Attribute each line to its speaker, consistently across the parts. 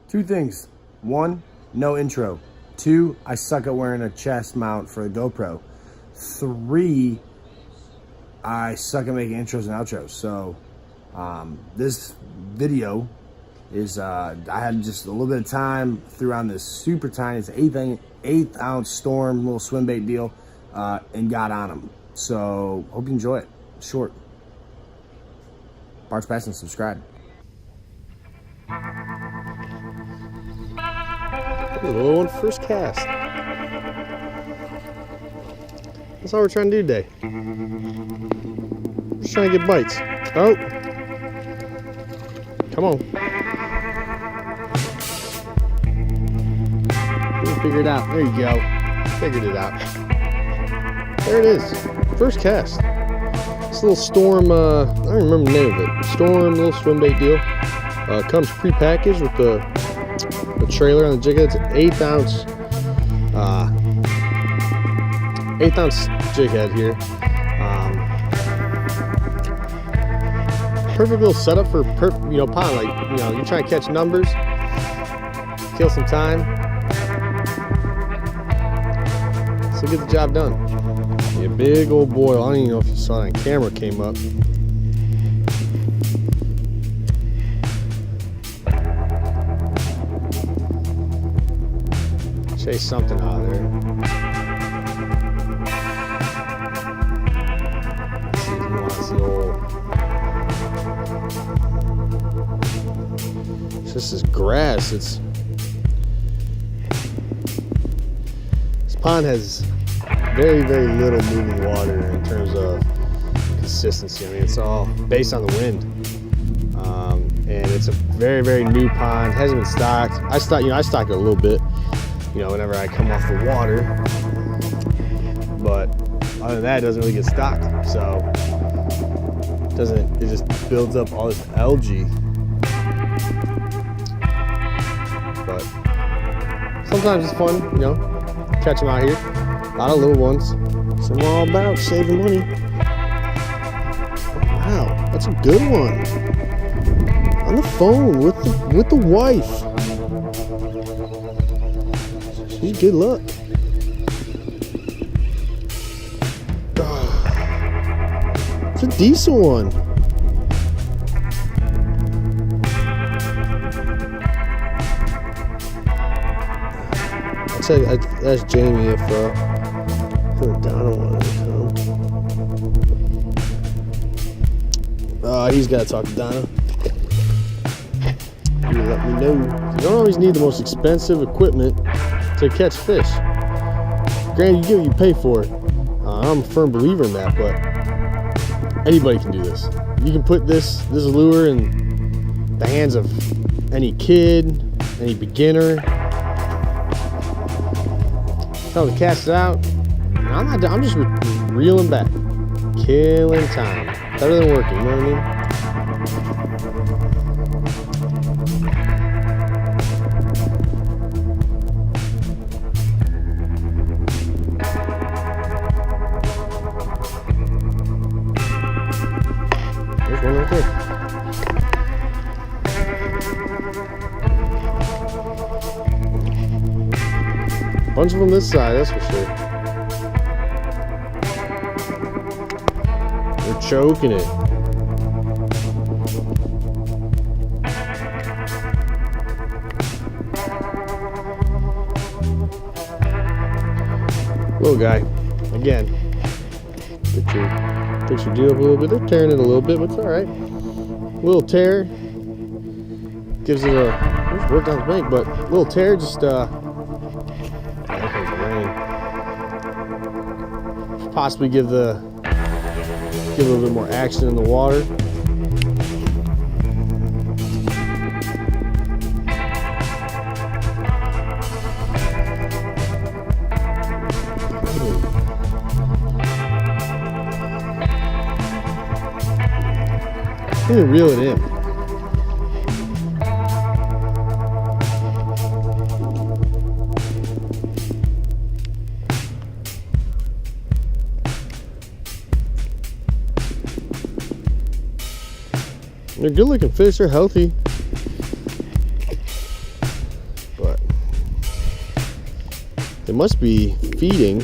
Speaker 1: Two things. One, no intro. Two, I suck at wearing a chest mount for a GoPro. Three, I suck at making intros and outros. So this video is, I had just a little bit of time, threw on this super tiny, it's an eighth ounce Storm little swim bait deal, and got on them. So hope you enjoy it. Short. Barge Pass and subscribe.
Speaker 2: Little one first cast. That's all we're trying to do today. Just trying to get bites. Oh, come on. Figure it out. There you go. Figured it out. There it is. First cast. This little Storm, I don't remember the name of it. Storm little swim bait deal. Comes pre-packaged with the trailer on the jig head. It's an 8th ounce jig head here. Perfect little setup for pond. Like, you're trying to catch numbers, kill some time, so get the job done. A big old boil. I don't even know if you saw that camera came up. Chase something out of there. Let's see if he wants the old. It's just this grass. This pond has very, very little moving water in terms of consistency. I mean, it's all based on the wind. And it's a very, very new pond. Hasn't been stocked. I stock it a little bit, whenever I come off the water. But other than that, it doesn't really get stocked. So it just builds up all this algae. But sometimes it's fun, catch them out here. A lot of little ones. So I'm all about saving money. Wow, that's a good one. On the phone with the wife. She's good luck. It's a decent one. I'd ask Jamie if Donna wanted to come. He's got to talk to Donna. You let me know. You don't always need the most expensive equipment to catch fish. Granted, you get what you pay for it. I'm a firm believer in that, but anybody can do this. You can put this lure in the hands of any kid, any beginner. Tell them to cast it out. I'm just reeling back, killing time. Better than working, you know what I mean? There's one right there. Bunch of them this side, that's for sure. They're choking it. Little guy, again. Fix your deal up a little bit. They're tearing it a little bit, but it's all right. Little tear gives it a. It's worked on the bank, but little tear just possibly give a little bit more action in the water. I'm gonna reel it in. They're good looking fish, they're healthy. They must be feeding.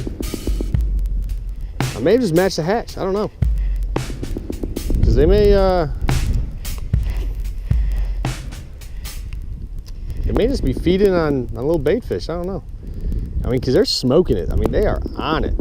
Speaker 2: I may just match the hatch. I don't know. Because they may just be feeding on little bait fish. I don't know. I mean, because they're smoking it. I mean, they are on it.